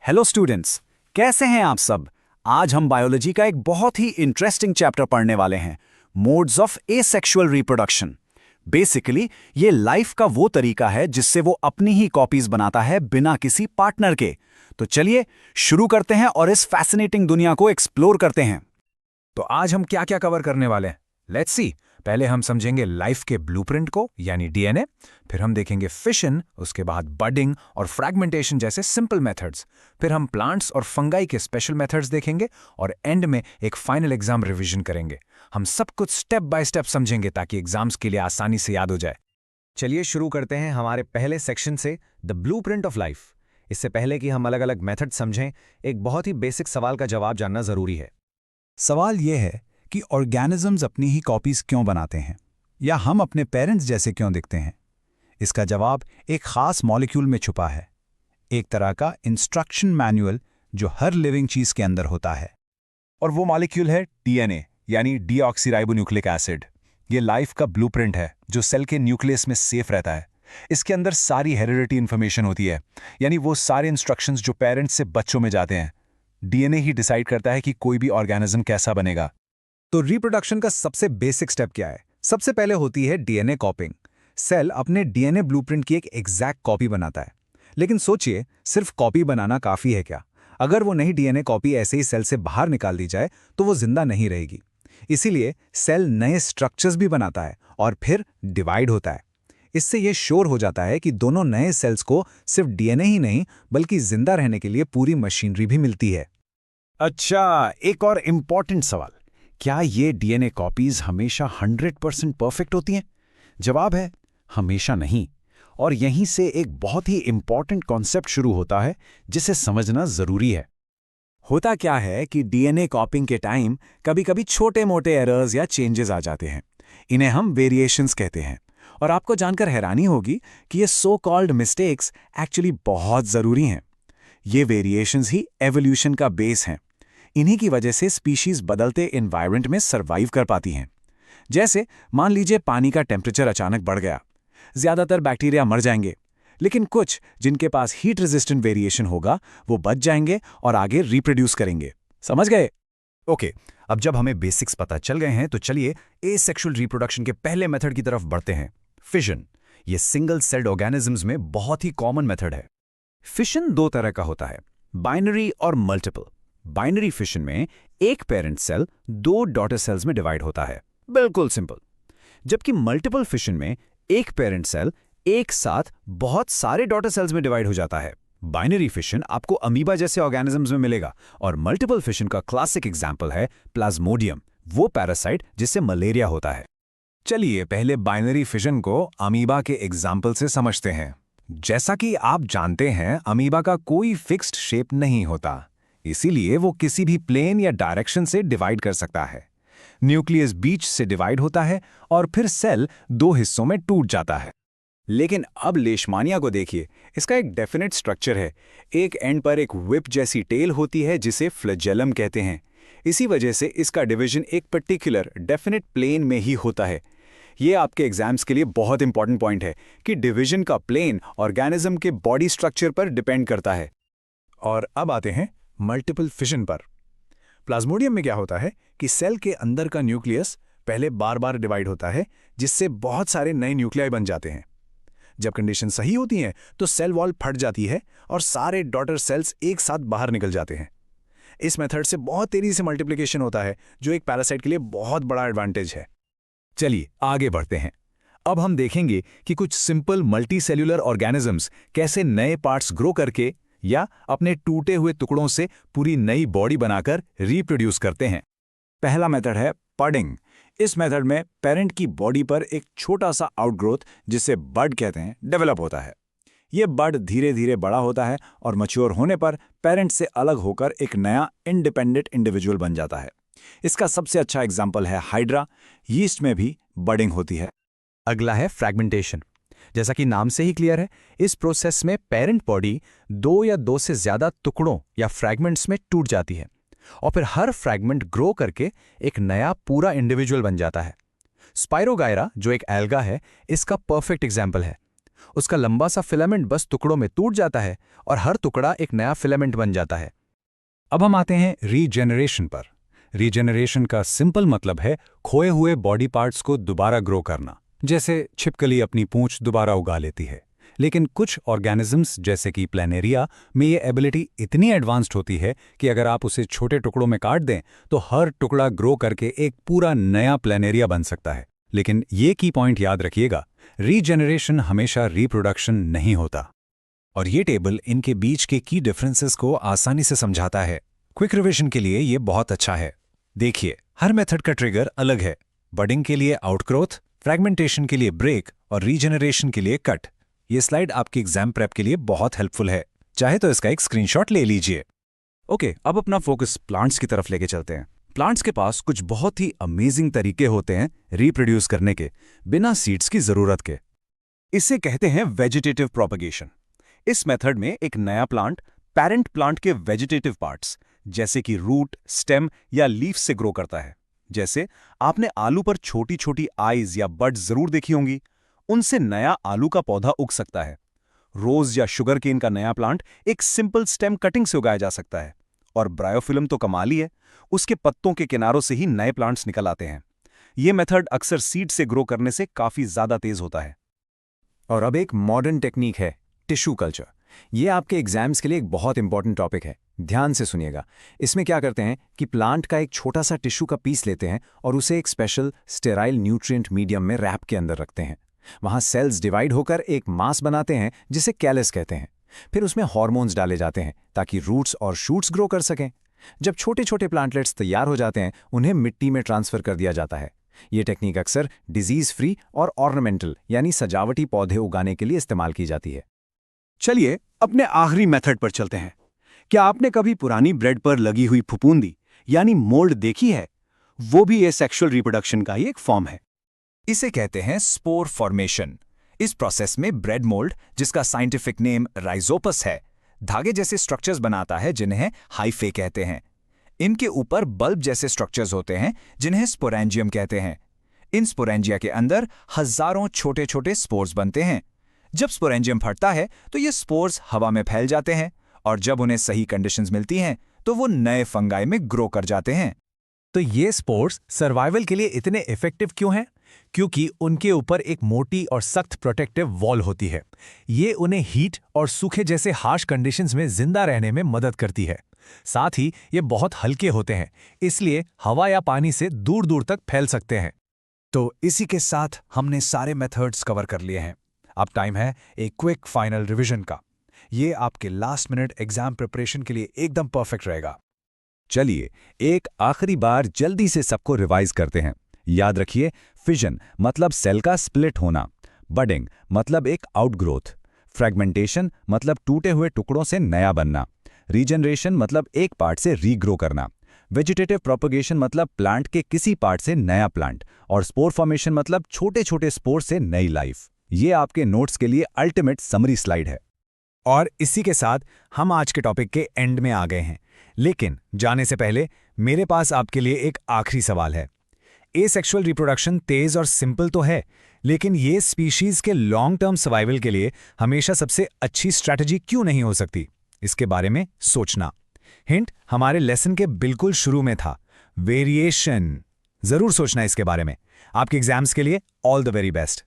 Hello students, कैसे हैं आप सब। आज हम बायोलॉजी का एक बहुत ही इंटरेस्टिंग चैप्टर पढ़ने वाले हैं, modes of asexual reproduction. Basically ये लाइफ का वो तरीका है जिससे वो अपनी ही कॉपीज बनाता है बिना किसी पार्टनर के। तो चलिए शुरू करते हैं और इस फैसिनेटिंग दुनिया को एक्सप्लोर करते हैं। तो आज हम क्या क्या कवर करने वाले हैं, लेट्स सी। पहले हम समझेंगे लाइफ के ब्लूप्रिंट को यानी डीएनए, फिर हम देखेंगे फिशन, उसके बाद बडिंग और फ्रैगमेंटेशन जैसे सिंपल मेथड्स, फिर हम प्लांट्स और फंगाई के स्पेशल मेथड्स देखेंगे और एंड में एक फाइनल एग्जाम रिवीजन करेंगे। हम सब कुछ स्टेप बाय स्टेप समझेंगे ताकि एग्जाम्स के लिए आसानी से याद हो जाए। चलिए शुरू करते हैं हमारे पहले सेक्शन से, द ब्लूप्रिंट ऑफ लाइफ। इससे पहले कि हम अलग अलग मेथड समझें, एक बहुत ही बेसिक सवाल का जवाब जानना जरूरी है। सवाल यह है कि ऑर्गेनिजम्स अपनी ही कॉपीज क्यों बनाते हैं, या हम अपने पेरेंट्स जैसे क्यों दिखते हैं। इसका जवाब एक खास मॉलिक्यूल में छुपा है, एक तरह का इंस्ट्रक्शन मैनुअल जो हर लिविंग चीज के अंदर होता है। और वो मॉलिक्यूल है डीएनए यानी डीऑक्सीराइबोन्यूक्लिक एसिड। ये लाइफ का ब्लूप्रिंट है जो सेल के न्यूक्लियस में सेफ रहता है। इसके अंदर सारी हेरिडिटी इन्फॉर्मेशन होती है, यानी वो सारे इंस्ट्रक्शंस जो पेरेंट्स से बच्चों में जाते हैं। डीएनए ही डिसाइड करता है कि कोई भी ऑर्गेनिज्म कैसा बनेगा। तो रिप्रोडक्शन का सबसे बेसिक स्टेप क्या है? सबसे पहले होती है डीएनए कॉपिंग। सेल अपने डीएनए ब्लूप्रिंट की एक एग्जैक्ट कॉपी बनाता है। लेकिन सोचिए, सिर्फ कॉपी बनाना काफी है क्या? अगर वो नई डीएनए कॉपी ऐसे ही सेल से बाहर निकाल दी जाए तो वो जिंदा नहीं रहेगी। इसीलिए सेल नए स्ट्रक्चर्स भी बनाता है और फिर डिवाइड होता है। इससे ये श्योर हो जाता है कि दोनों नए सेल्स को सिर्फ डीएनए ही नहीं बल्कि जिंदा रहने के लिए पूरी मशीनरी भी मिलती है। अच्छा, एक और इम्पॉर्टेंट सवाल, क्या ये डीएनए कॉपीज हमेशा 100% परफेक्ट होती हैं? जवाब है हमेशा नहीं। और यहीं से एक बहुत ही इम्पॉर्टेंट कॉन्सेप्ट शुरू होता है जिसे समझना जरूरी है। होता क्या है कि डीएनए कॉपिंग के टाइम कभी कभी छोटे मोटे एरर्स या चेंजेस आ जाते हैं। इन्हें हम वेरिएशंस कहते हैं। और आपको जानकर हैरानी होगी कि ये सो कॉल्ड मिस्टेक्स एक्चुअली बहुत जरूरी हैं। ये वेरिएशंस ही एवोल्यूशन का बेस हैं। इन्हीं की वजह से स्पीशीज बदलते एनवायरनमेंट में सर्वाइव कर पाती हैं। जैसे मान लीजिए पानी का टेम्परेचर अचानक बढ़ गया, ज्यादातर बैक्टीरिया मर जाएंगे, लेकिन कुछ जिनके पास हीट रेजिस्टेंट वेरिएशन होगा वो बच जाएंगे और आगे रिप्रोड्यूस करेंगे। समझ गए? ओके, अब जब हमें बेसिक्स पता चल गए हैं तो चलिए एसेक्सुअल रिप्रोडक्शन के पहले मेथड की तरफ बढ़ते हैं, फिशन। ये सिंगल सेल्ड ऑर्गेनिजम्स में बहुत ही कॉमन मेथड है। फिशन दो तरह का होता है, बाइनरी और मल्टीपल। बाइनरी फिशन में एक पेरेंट सेल दो डॉटर सेल्स में डिवाइड होता है, बिल्कुल सिंपल। जबकि मल्टीपल फिशन में एक पेरेंट सेल एक साथ बहुत सारे डॉटर सेल्स में डिवाइड हो जाता है। बाइनरी फिशन आपको अमीबा जैसे ऑर्गेनिजम्स में मिलेगा और मल्टीपल फिशन का क्लासिक एग्जांपल है प्लाज्मोडियम, वो पैरासाइट जिससे मलेरिया होता है। चलिए पहले बाइनरी फिशन को अमीबा के एग्जाम्पल से समझते हैं। जैसा कि आप जानते हैं, अमीबा का कोई फिक्स्ड शेप नहीं होता, इसीलिए वो किसी भी प्लेन या डायरेक्शन से डिवाइड कर सकता है। न्यूक्लियस बीच से डिवाइड होता है और फिर सेल दो हिस्सों में टूट जाता है। लेकिन अब लेशमानिया को देखिए, इसका एक डेफिनेट स्ट्रक्चर है। एक एंड पर एक व्हिप जैसी टेल होती है जिसे फ्लैजेलम कहते हैं। इसी वजह से इसका डिवीजन एक पर्टिकुलर डेफिनेट प्लेन में ही होता है। ये आपके एग्जाम्स के लिए बहुत इंपॉर्टेंट पॉइंट है कि डिवीजन का प्लेन ऑर्गेनिज्म के बॉडी स्ट्रक्चर पर डिपेंड करता है। और अब आते हैं मल्टीपल फिशन पर। प्लाज्मोडियम में क्या होता है कि सेल के अंदर का न्यूक्लियस पहले बार बार डिवाइड होता है, जिससे बहुत सारे नए न्यूक्लियाई बन जाते हैं। जब कंडीशन सही होती है तो सेल वॉल फट जाती है और सारे डॉटर सेल्स एक साथ बाहर निकल जाते हैं। इस मेथड से बहुत तेजी से मल्टीप्लिकेशन होता है, जो एक पैरासाइट के लिए बहुत बड़ा एडवांटेज है। चलिए आगे बढ़ते हैं। अब हम देखेंगे कि कुछ सिंपल मल्टी सेल्यूलर ऑर्गेनिजम्स कैसे नए पार्ट्स ग्रो करके या अपने टूटे हुए टुकड़ों से पूरी नई बॉडी बनाकर रिप्रोड्यूस करते हैं। पहला मेथड है बडिंग। इस मेथड में पेरेंट की बॉडी पर एक छोटा सा आउटग्रोथ, जिसे बड कहते हैं, डेवलप होता है। ये बड धीरे धीरे बड़ा होता है और मैच्योर होने पर पेरेंट से अलग होकर एक नया इंडिपेंडेंट इंडिविजुअल बन जाता है। इसका सबसे अच्छा एग्जाम्पल है हाइड्रा। यीस्ट में भी बडिंग होती है। अगला है फ्रैगमेंटेशन। जैसा कि नाम से ही क्लियर है, इस प्रोसेस में पेरेंट बॉडी दो या दो से ज्यादा टुकड़ों या फ्रैगमेंट्स में टूट जाती है और फिर हर फ्रैगमेंट ग्रो करके एक नया पूरा इंडिविजुअल बन जाता है। स्पाइरोगायरा, जो एक एल्गा है, इसका परफेक्ट एग्जाम्पल है। उसका लंबा सा फिलामेंट बस टुकड़ों में टूट जाता है और हर टुकड़ा एक नया फिलामेंट बन जाता है। अब हम आते हैं रीजेनरेशन पर। रीजेनरेशन का सिंपल मतलब है खोए हुए बॉडी पार्ट्स को दोबारा ग्रो करना। जैसे छिपकली अपनी पूंछ दोबारा उगा लेती है। लेकिन कुछ ऑर्गेनिजम्स जैसे कि प्लैनेरिया में ये एबिलिटी इतनी एडवांस्ड होती है कि अगर आप उसे छोटे टुकड़ों में काट दें तो हर टुकड़ा ग्रो करके एक पूरा नया प्लैनेरिया बन सकता है। लेकिन ये की पॉइंट याद रखिएगा, रीजेनरेशन हमेशा रिप्रोडक्शन नहीं होता। और ये टेबल इनके बीच के की डिफरेंसेस को आसानी से समझाता है। क्विक रिविजन के लिए ये बहुत अच्छा है। देखिए, हर मेथड का ट्रिगर अलग है। बडिंग के लिए आउटग्रोथ, फ्रैगमेंटेशन के लिए ब्रेक और रीजेनरेशन के लिए कट। ये स्लाइड आपकी एग्जाम प्रेप के लिए बहुत हेल्पफुल है। चाहे तो इसका एक स्क्रीनशॉट ले लीजिए। ओके, अब अपना फोकस प्लांट्स की तरफ लेके चलते हैं। प्लांट्स के पास कुछ बहुत ही अमेजिंग तरीके होते हैं रिप्रोड्यूस करने के, बिना सीड्स की जरूरत के। इसे कहते हैं वेजिटेटिव प्रोपगेशन। इस मेथड में एक नया प्लांट पेरेंट प्लांट के वेजिटेटिव पार्ट्स जैसे कि रूट, स्टेम या लीफ से ग्रो करता है। जैसे आपने आलू पर छोटी छोटी आईज या बड्स जरूर देखी होंगी, उनसे नया आलू का पौधा उग सकता है। रोज या शुगर केन का नया प्लांट एक सिंपल स्टेम कटिंग से उगाया जा सकता है। और ब्रायोफिल्म तो कमाल ही है, उसके पत्तों के किनारों से ही नए प्लांट्स निकल आते हैं। यह मेथड अक्सर सीड से ग्रो करने से काफी ज्यादा तेज होता है। और अब एक मॉडर्न टेक्निक है टिश्यू कल्चर। ये आपके एग्जाम्स के लिए एक बहुत इंपॉर्टेंट टॉपिक है, ध्यान से सुनिएगा। इसमें क्या करते हैं कि प्लांट का एक छोटा सा टिश्यू का पीस लेते हैं और उसे एक स्पेशल स्टेराइल न्यूट्रिएंट मीडियम में रैप के अंदर रखते हैं। वहां सेल्स डिवाइड होकर एक मास बनाते हैं जिसे कैलस कहते हैं। फिर उसमें हार्मोन्स डाले जाते हैं ताकि रूट्स और शूट्स ग्रो कर सकें। जब छोटे छोटे प्लांटलेट्स तैयार हो जाते हैं, उन्हें मिट्टी में ट्रांसफर कर दिया जाता है। ये टेक्निक अक्सर डिजीज फ्री और ऑर्नामेंटल यानी सजावटी पौधे उगाने के लिए इस्तेमाल की जाती है। चलिए अपने आखिरी मेथड पर चलते हैं। क्या आपने कभी पुरानी ब्रेड पर लगी हुई फुफूंदी यानी मोल्ड देखी है? वो भी ये सेक्सुअल रिप्रोडक्शन का ही एक फॉर्म है। इसे कहते हैं स्पोर फॉर्मेशन। इस प्रोसेस में ब्रेड मोल्ड, जिसका साइंटिफिक नेम राइजोपस है, धागे जैसे स्ट्रक्चर्स बनाता है जिन्हें हाइफे कहते हैं। इनके ऊपर बल्ब जैसे स्ट्रक्चर्स होते हैं जिन्हें स्पोरेंजियम कहते हैं। इन स्पोरेंजिया के अंदर हजारों छोटे छोटे स्पोर्स बनते हैं। जब स्पोरेंजियम फटता है तो ये स्पोर्स हवा में फैल जाते हैं और जब उन्हें सही कंडीशंस मिलती हैं तो वो नए फंगाई में ग्रो कर जाते हैं। तो ये स्पोर्स सर्वाइवल के लिए इतने इफेक्टिव क्यों हैं? क्योंकि उनके ऊपर एक मोटी और सख्त प्रोटेक्टिव वॉल होती है। ये उन्हें हीट और सूखे जैसे हार्श कंडीशंस में जिंदा रहने में मदद करती है। साथ ही ये बहुत हल्के होते हैं, इसलिए हवा या पानी से दूर दूर तक फैल सकते हैं। तो इसी के साथ हमने सारे मेथड्स कवर कर लिए हैं। अब टाइम है एक क्विक फाइनल रिवीजन का। ये आपके लास्ट मिनट एग्जाम प्रिपरेशन के लिए एकदम परफेक्ट रहेगा। चलिए एक आखिरी बार जल्दी से सबको रिवाइज करते हैं। याद रखिए, फिजन मतलब सेल का स्प्लिट होना, बडिंग मतलब एक आउटग्रोथ, फ्रेगमेंटेशन मतलब टूटे हुए टुकड़ों से नया बनना, रीजनरेशन मतलब एक पार्ट से रीग्रो करना, वेजिटेटिव प्रोपगेशन मतलब प्लांट के किसी पार्ट से नया प्लांट, और स्पोर फॉर्मेशन मतलब छोटे छोटे स्पोर से नई लाइफ। ये आपके नोट्स के लिए अल्टीमेट समरी स्लाइड है। और इसी के साथ हम आज के टॉपिक के एंड में आ गए हैं। लेकिन जाने से पहले मेरे पास आपके लिए एक आखिरी सवाल है। एसेक्सुअल रिप्रोडक्शन तेज और सिंपल तो है, लेकिन ये स्पीशीज के लॉन्ग टर्म सर्वाइवल के लिए हमेशा सबसे अच्छी स्ट्रैटेजी क्यों नहीं हो सकती? इसके बारे में सोचना। हिंट हमारे लेसन के बिल्कुल शुरू में था, वेरिएशन। जरूर सोचना इसके बारे में। आपके एग्जाम्स के लिए ऑल द वेरी बेस्ट।